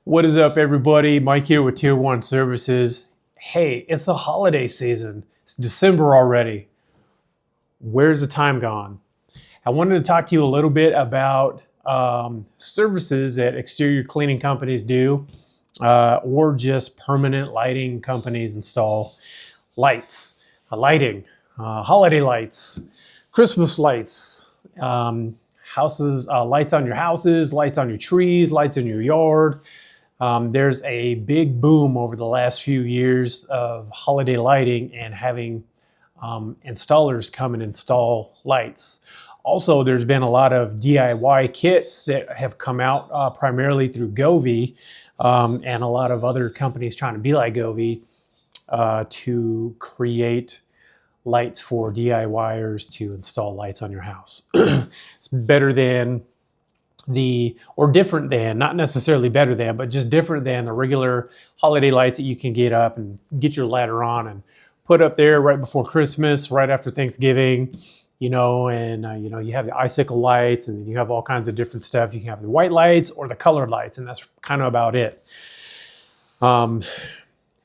What is up, everybody? Mike here with Tier 1 Services. Hey, it's the holiday season. It's December already. Where's the time gone? I wanted to talk to you a little bit about services that exterior cleaning companies do or just permanent lighting companies install lights, lighting, holiday lights, Christmas lights, houses, lights on your houses, lights on your trees, lights in your yard. There's a big boom over the last few years of holiday lighting and having installers come and install lights. Also, there's been a lot of DIY kits that have come out primarily through Govee and a lot of other companies trying to be like Govee to create lights for DIYers to install lights on your house. It's better than or different than, not necessarily better than, but just different than the regular holiday lights that you can get up and get your ladder on and put up there right before Christmas, right after Thanksgiving, and you have the icicle lights and you have all kinds of different stuff. You can have the white lights or the colored lights, and that's kind of about it.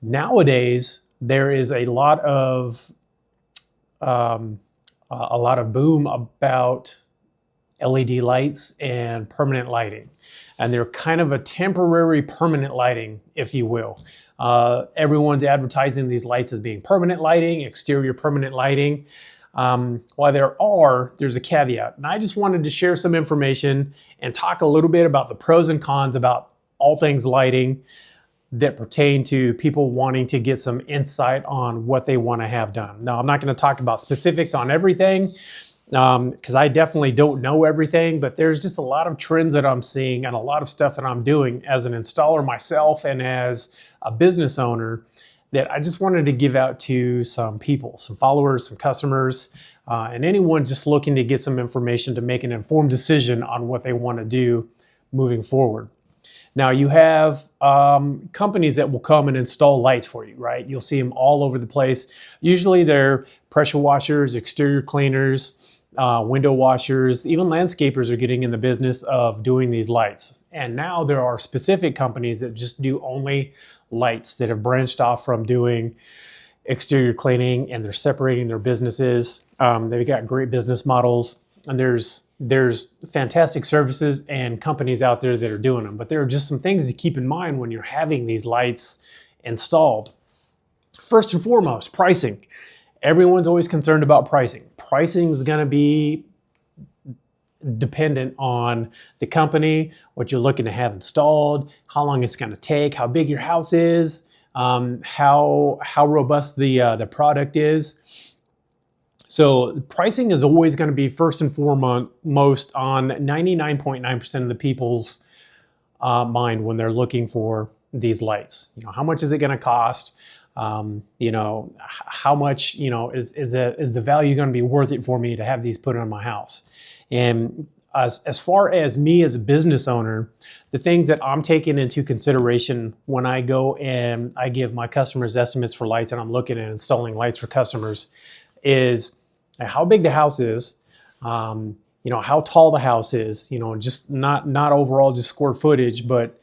Nowadays, there is a lot of boom about LED lights and permanent lighting. And they're kind of a temporary permanent lighting, if you will. Everyone's advertising these lights as being permanent lighting, exterior permanent lighting. While there's a caveat. And I just wanted to share some information and talk a little bit about the pros and cons about all things lighting that pertain to people wanting to get some insight on what they want to have done. Now, I'm not going to talk about specifics on everything, because I definitely don't know everything, but there's just a lot of trends that I'm seeing and a lot of stuff that I'm doing as an installer myself and as a business owner that I just wanted to give out to some people, some followers, some customers, and anyone just looking to get some information to make an informed decision on what they want to do moving forward. Now, you have companies that will come and install lights for you, right? You'll see them all over the place. Usually they're pressure washers, exterior cleaners, window washers, even landscapers are getting in the business of doing these lights. And now there are specific companies that just do only lights that have branched off from doing exterior cleaning, and they're separating their businesses. They've got great business models, and there's fantastic services and companies out there that are doing them. But there are just some things to keep in mind when you're having these lights installed. First and foremost, pricing. Everyone's always concerned about pricing. Pricing is going to be dependent on the company, what you're looking to have installed, how long it's going to take, how big your house is, how robust the product is. So pricing is always going to be first and foremost on 99.9% of the people's mind when they're looking for these lights. How much is it going to cost? How much, is the value going to be worth it for me to have these put on my house? And as far as me as a business owner, the things that I'm taking into consideration when I go and I give my customers estimates for lights and I'm looking at installing lights for customers is how big the house is, how tall the house is, just not overall just square footage, but,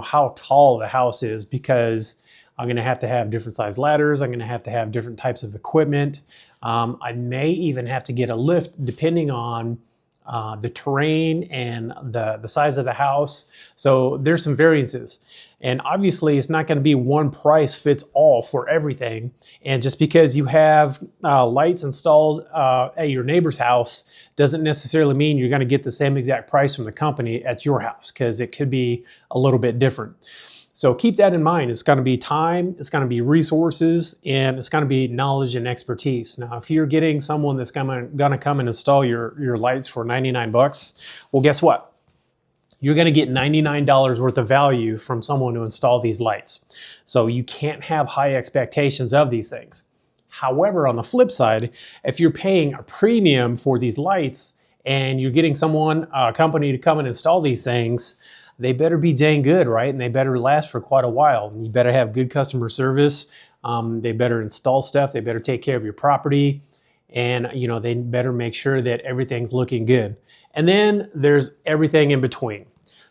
how tall the house is, because I'm going to have different size ladders. I'm going to have different types of equipment. I may even have to get a lift depending on the terrain and the size of the house. So there's some variances. And obviously it's not going to be one price fits all for everything. And just because you have lights installed at your neighbor's house doesn't necessarily mean you're going to get the same exact price from the company at your house, because it could be a little bit different. So keep that in mind. It's going to be time, it's going to be resources, and it's going to be knowledge and expertise. Now, if you're getting someone that's going to come and install your lights for $99, well, guess what? You're going to get $99 worth of value from someone to install these lights. So you can't have high expectations of these things. However, on the flip side, if you're paying a premium for these lights and you're getting a company to come and install these things, they better be dang good, right? And they better last for quite a while. And you better have good customer service. They better install stuff. They better take care of your property. And, they better make sure that everything's looking good. And then there's everything in between.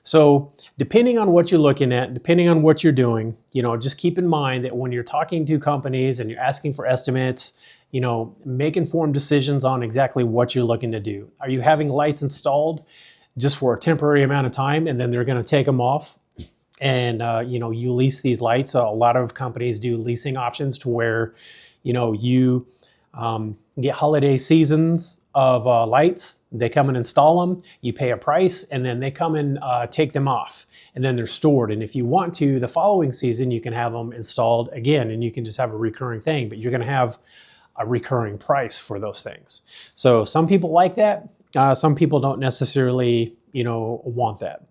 So depending on what you're looking at, depending on what you're doing, just keep in mind that when you're talking to companies and you're asking for estimates, make informed decisions on exactly what you're looking to do. Are you having lights installed just for a temporary amount of time and then they're going to take them off? And you lease these lights. A lot of companies do leasing options to where you get holiday seasons of lights. They come and install them. You pay a price, and then they come and take them off, and then they're stored. And if you want to, the following season, you can have them installed again, and you can just have a recurring thing. But you're going to have a recurring price for those things. So some people like that. Some people don't necessarily, want that.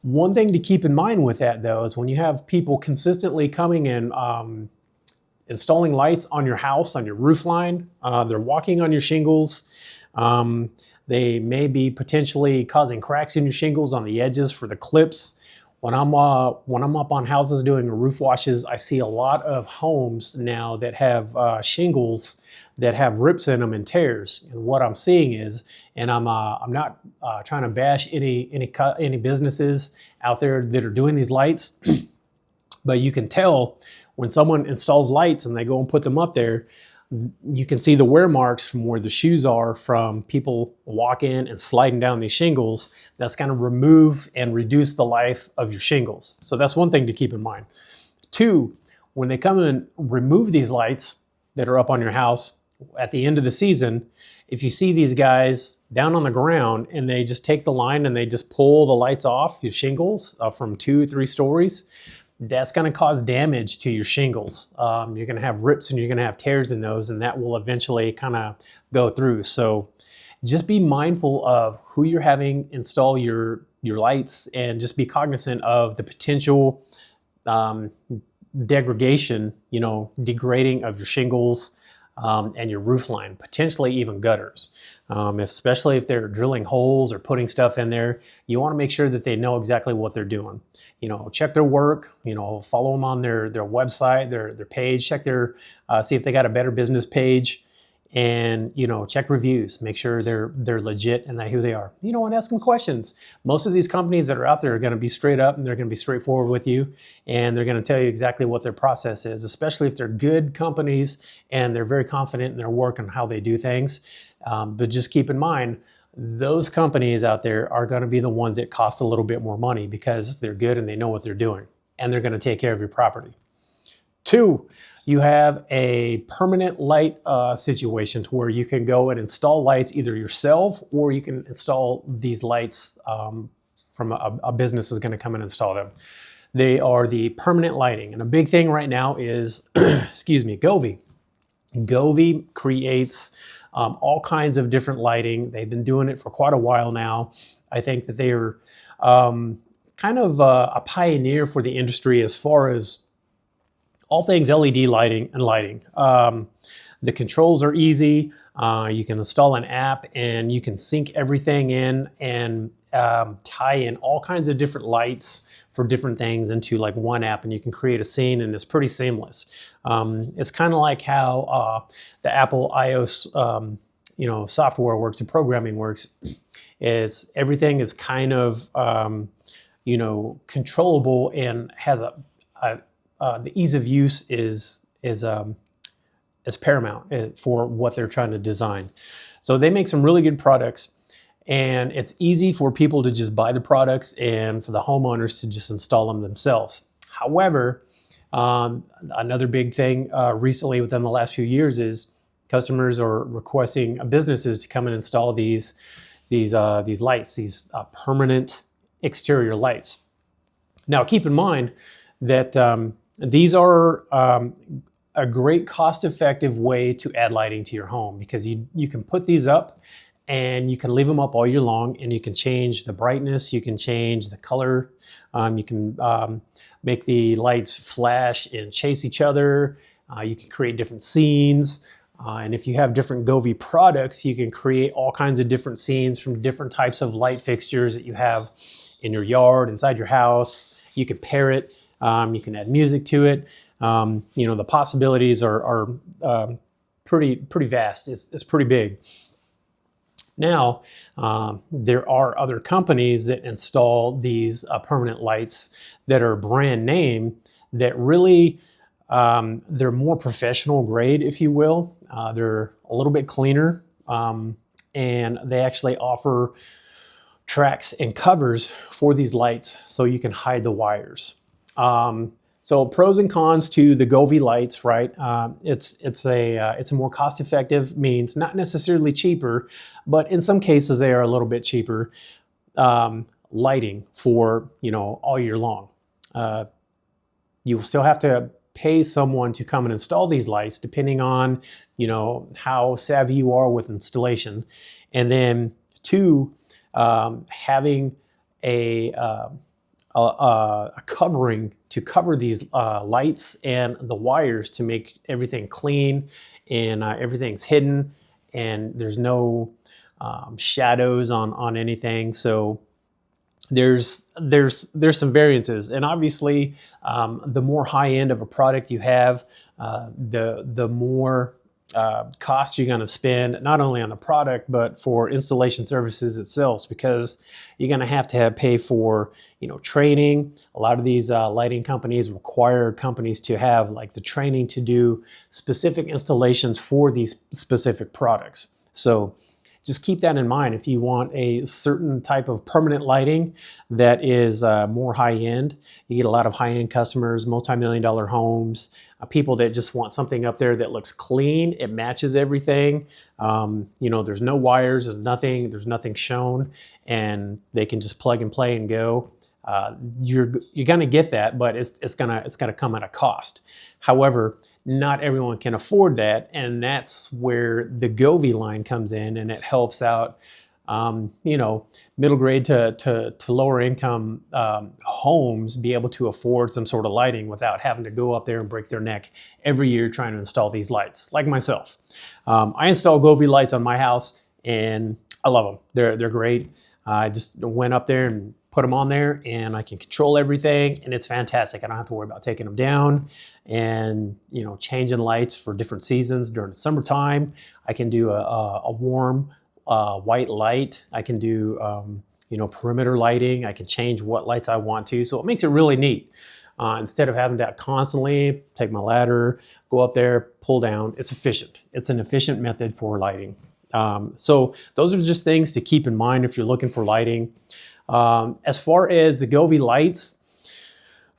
One thing to keep in mind with that, though, is when you have people consistently coming and installing lights on your house, on your roof line, they're walking on your shingles. They may be potentially causing cracks in your shingles on the edges for the clips. When I'm up on houses doing roof washes, I see a lot of homes now that have shingles that have rips in them and tears. And what I'm seeing is, and I'm not trying to bash any businesses out there that are doing these lights, but you can tell when someone installs lights and they go and put them up there, you can see the wear marks from where the shoes are from people walking and sliding down these shingles. That's going to remove and reduce the life of your shingles. So that's one thing to keep in mind. Two, when they come and remove these lights that are up on your house at the end of the season, if you see these guys down on the ground and they just take the line and they just pull the lights off your shingles from 2-3 stories, that's going to cause damage to your shingles. You're going to have rips and you're going to have tears in those, and that will eventually kind of go through. So just be mindful of who you're having install your lights, and just be cognizant of the potential degrading of your shingles and your roof line, potentially even gutters. Especially if they're drilling holes or putting stuff in there, you want to make sure that they know exactly what they're doing. Check their work, follow them on their website, their page, check see if they got a Better Business page, and check reviews, make sure they're legit and who they are. And ask them questions. Most of these companies that are out there are going to be straight up, and they're going to be straightforward with you, and they're going to tell you exactly what their process is, especially if they're good companies and they're very confident in their work and how they do things. But just keep in mind, those companies out there are going to be the ones that cost a little bit more money because they're good and they know what they're doing, and they're going to take care of your property. Two, you have a permanent light situation to where you can go and install lights either yourself, or you can install these lights from a business is going to come and install them. They are the permanent lighting. And a big thing right now is, Govee. Govee creates all kinds of different lighting. They've been doing it for quite a while now. I think that they are kind of a pioneer for the industry as far as all things LED lighting and lighting. The controls are easy. You can install an app and you can sync everything in and tie in all kinds of different lights for different things into like one app, and you can create a scene, and it's pretty seamless. It's kind of like how the Apple iOS software works and programming works. Is everything is kind of controllable and has the ease of use is paramount for what they're trying to design. So they make some really good products, and it's easy for people to just buy the products and for the homeowners to just install them themselves. However, another big thing recently within the last few years is customers are requesting businesses to come and install these lights, these permanent exterior lights. Now, keep in mind that these are a great cost-effective way to add lighting to your home, because you can put these up and you can leave them up all year long, and you can change the brightness, you can change the color, you can make the lights flash and chase each other, you can create different scenes, and if you have different Govee products, you can create all kinds of different scenes from different types of light fixtures that you have in your yard, inside your house. You can pair it. You can add music to it. The possibilities are pretty vast. It's pretty big. Now, there are other companies that install these permanent lights that are brand name that really they're more professional grade, if you will. They're a little bit cleaner, and they actually offer tracks and covers for these lights so you can hide the wires. So pros and cons to the Govee lights, right? It's a more cost-effective means, not necessarily cheaper, but in some cases they are a little bit cheaper. Lighting for all year long. You will still have to pay someone to come and install these lights, depending on how savvy you are with installation, and then two, having a covering to cover these lights and the wires to make everything clean and everything's hidden and there's no shadows on anything. So there's some variances, and obviously the more high end of a product you have, the more cost you're going to spend, not only on the product but for installation services itself, because you're going to have pay for training. A lot of these lighting companies require companies to have like the training to do specific installations for these specific products. So just keep that in mind. If you want a certain type of permanent lighting that is more high-end, you get a lot of high-end customers, multi-million-dollar homes, people that just want something up there that looks clean, it matches everything. There's no wires, there's nothing shown, and they can just plug and play and go. You're gonna get that, but it's gonna come at a cost. However, not everyone can afford that, and that's where the Govee line comes in, and it helps out middle grade to lower income homes be able to afford some sort of lighting without having to go up there and break their neck every year trying to install these lights, like myself. I install Govee lights on my house and I love them. They're great. I just went up there and put them on there and I can control everything, and it's fantastic. I don't have to worry about taking them down and changing lights for different seasons. During the summertime, I can do a warm white light. I can do perimeter lighting. I can change what lights I want to, so it makes it really neat. Instead of having to constantly take my ladder, go up there, pull down, it's efficient. It's an efficient method for lighting. So those are just things to keep in mind if you're looking for lighting. As far as the Govee lights,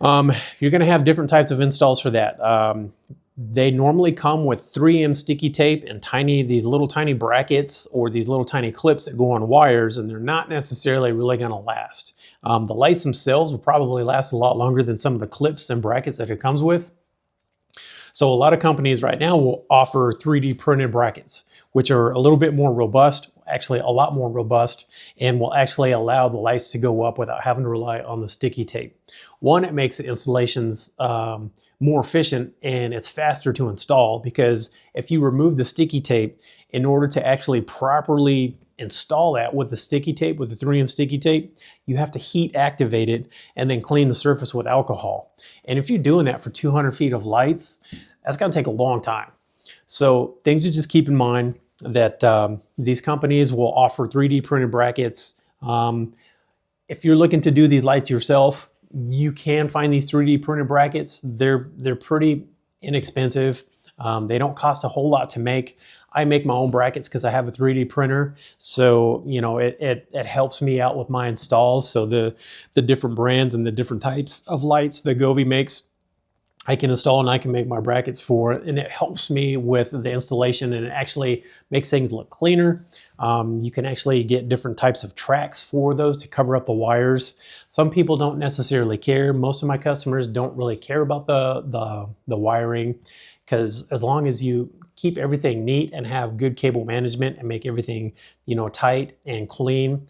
you're going to have different types of installs for that. They normally come with 3M sticky tape and these little tiny brackets or these little tiny clips that go on wires, and they're not necessarily really going to last. The lights themselves will probably last a lot longer than some of the clips and brackets that it comes with. So a lot of companies right now will offer 3D printed brackets, which are a little bit more robust, actually a lot more robust, and will actually allow the lights to go up without having to rely on the sticky tape. One, it makes the installations more efficient, and it's faster to install, because if you remove the sticky tape, in order to actually properly install that with the sticky tape, with the 3M sticky tape, you have to heat activate it and then clean the surface with alcohol. And if you're doing that for 200 feet of lights, that's going to take a long time. So things to just keep in mind that these companies will offer 3D printed brackets. If you're looking to do these lights yourself, you can find these 3D printed brackets. They're pretty inexpensive. They don't cost a whole lot to make. I make my own brackets because I have a 3D printer. So, it helps me out with my installs. So the different brands and the different types of lights that Govee makes, I can install and I can make my brackets for it, and it helps me with the installation, and it actually makes things look cleaner. You can actually get different types of tracks for those to cover up the wires. Some people don't necessarily care. Most of my customers don't really care about the wiring, because as long as you keep everything neat and have good cable management and make everything tight and clean,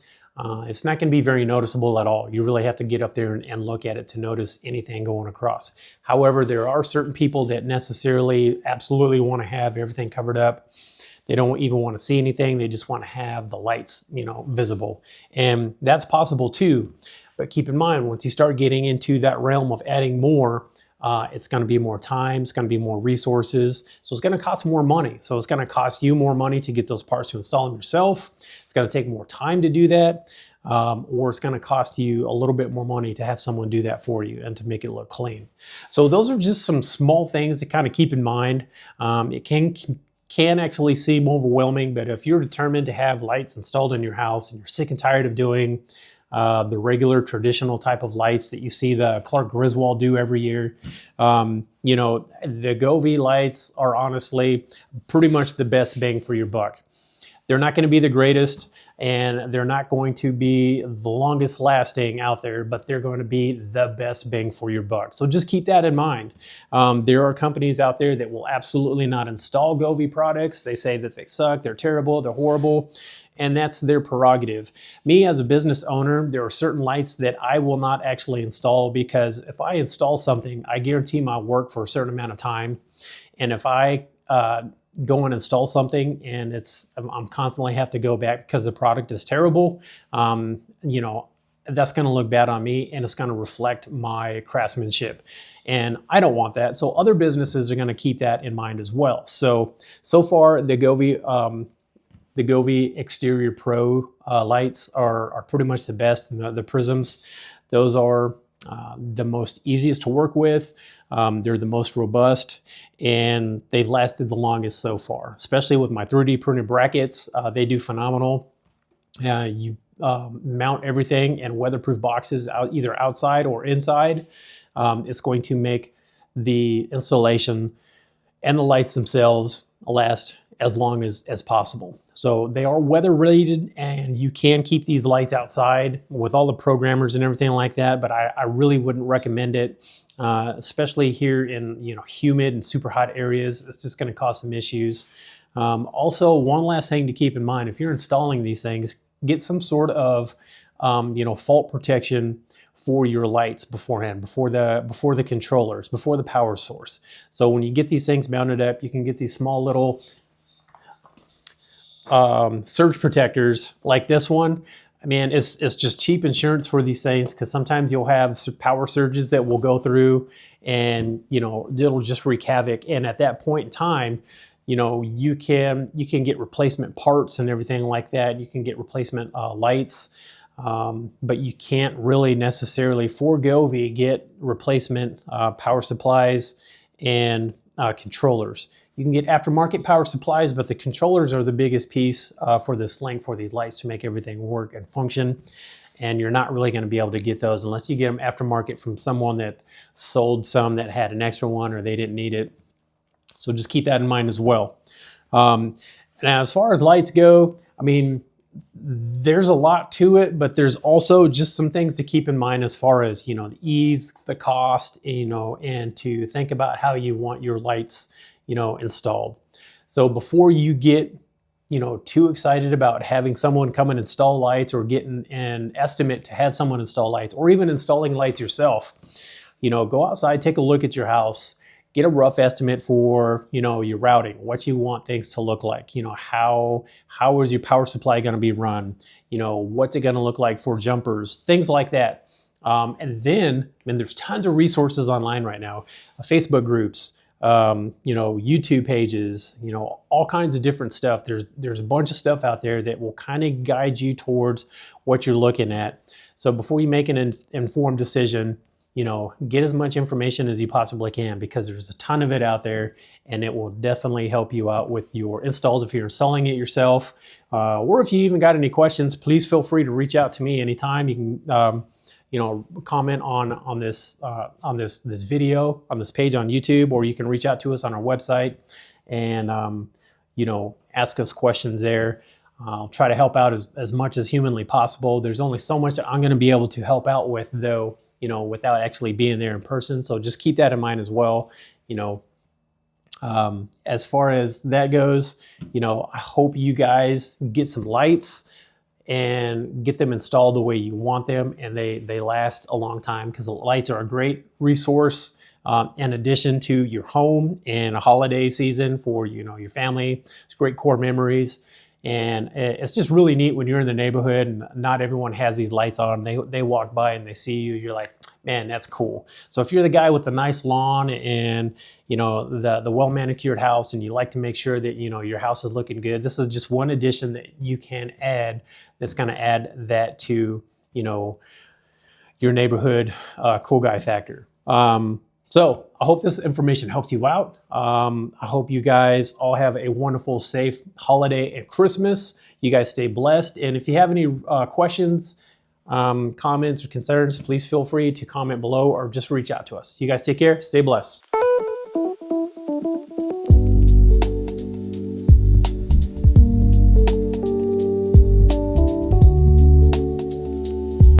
it's not going to be very noticeable at all. You really have to get up there and look at it to notice anything going across. However, there are certain people that necessarily absolutely want to have everything covered up. They don't even want to see anything. They just want to have the lights, visible. And that's possible too. But keep in mind, once you start getting into that realm of adding more, It's going to be more time. It's going to be more resources. So it's going to cost more money. So it's going to cost you more money to get those parts to install them yourself. It's going to take more time to do that. Or it's going to cost you a little bit more money to have someone do that for you and to make it look clean. So those are just some small things to kind of keep in mind. It can actually seem overwhelming, but if you're determined to have lights installed in your house and you're sick and tired of doing the regular traditional type of lights that you see the Clark Griswold do every year, you know, the Govee lights are honestly pretty much the best bang for your buck. They're not going to be the greatest, and they're not going to be the longest lasting out there, but they're going to be the best bang for your buck. So just keep that in mind. There are companies out there that will absolutely not install Govee products. They say that they suck, they're terrible, they're horrible, and that's their prerogative. Me as a business owner, there are certain lights that I will not actually install, because if I install something, I guarantee my work for a certain amount of time. And if I go and install something and I'm constantly have to go back because the product is terrible, you know, that's going to look bad on me, and it's going to reflect my craftsmanship, and I don't want that. So other businesses are going to keep that in mind as well. So far the Govee Exterior Pro lights are pretty much the best. And the prisms, those are the most easiest to work with. They're the most robust, and they've lasted the longest so far, especially with my 3D printed brackets. They do phenomenal. You mount everything in weatherproof boxes either outside or inside. It's going to make the installation and the lights themselves last as long as possible. So they are weather rated, and you can keep these lights outside with all the programmers and everything like that, but I really wouldn't recommend it, especially here in, you know, humid and super hot areas. It's just going to cause some issues. Also, one last thing to keep in mind: if you're installing these things, get some sort of you know, fault protection for your lights beforehand, before the controllers, before the power source. So when you get these things mounted up, you can get these small little surge protectors like this one. I mean, it's just cheap insurance for these things, because sometimes you'll have power surges that will go through, and, you know, it'll just wreak havoc. And at that point in time, you know, you can get replacement parts and everything like that. You can get replacement lights, but you can't really necessarily, for Govee, get replacement power supplies and controllers. You can get aftermarket power supplies, but the controllers are the biggest piece for this length for these lights to make everything work and function. And you're not really going to be able to get those unless you get them aftermarket from someone that sold some that had an extra one, or they didn't need it. So just keep that in mind as well. Now, as far as lights go, I mean, there's a lot to it, but there's also just some things to keep in mind as far as, you know, the ease, the cost, you know, and to think about how you want your lights, you know, installed. So before you get, you know, too excited about having someone come and install lights, or getting an estimate to have someone install lights, or even installing lights yourself, you know, go outside, take a look at your house, get a rough estimate for, you know, your routing, what you want things to look like. You know, how is your power supply going to be run? You know, what's it going to look like for jumpers, things like that. And then, I mean, there's tons of resources online right now, Facebook groups, you know, YouTube pages, you know, all kinds of different stuff. There's a bunch of stuff out there that will kind of guide you towards what you're looking at. So before you make an informed decision, you know, get as much information as you possibly can, because there's a ton of it out there, and it will definitely help you out with your installs if you're installing it yourself. Or if you even got any questions, please feel free to reach out to me anytime. You can, you know, comment on this video, on this page on YouTube, or you can reach out to us on our website and, you know, ask us questions there. I'll try to help out as much as humanly possible. There's only so much that I'm going to be able to help out with, though, you know, without actually being there in person. So just keep that in mind as well. You know, as far as that goes, you know, I hope you guys get some lights and get them installed the way you want them, and they last a long time, because the lights are a great resource in addition to your home and a holiday season for, you know, your family. It's great core memories. And it's just really neat when you're in the neighborhood and not everyone has these lights on. They walk by and they see you. You're like, man, that's cool. So if you're the guy with the nice lawn and the well manicured house, and you like to make sure that your house is looking good, this is just one addition that you can add that's going to add that to your neighborhood cool guy factor. So I hope this information helps you out. I hope you guys all have a wonderful, safe holiday and Christmas. You guys stay blessed. And if you have any questions, comments, or concerns, please feel free to comment below or just reach out to us. You guys take care. Stay blessed.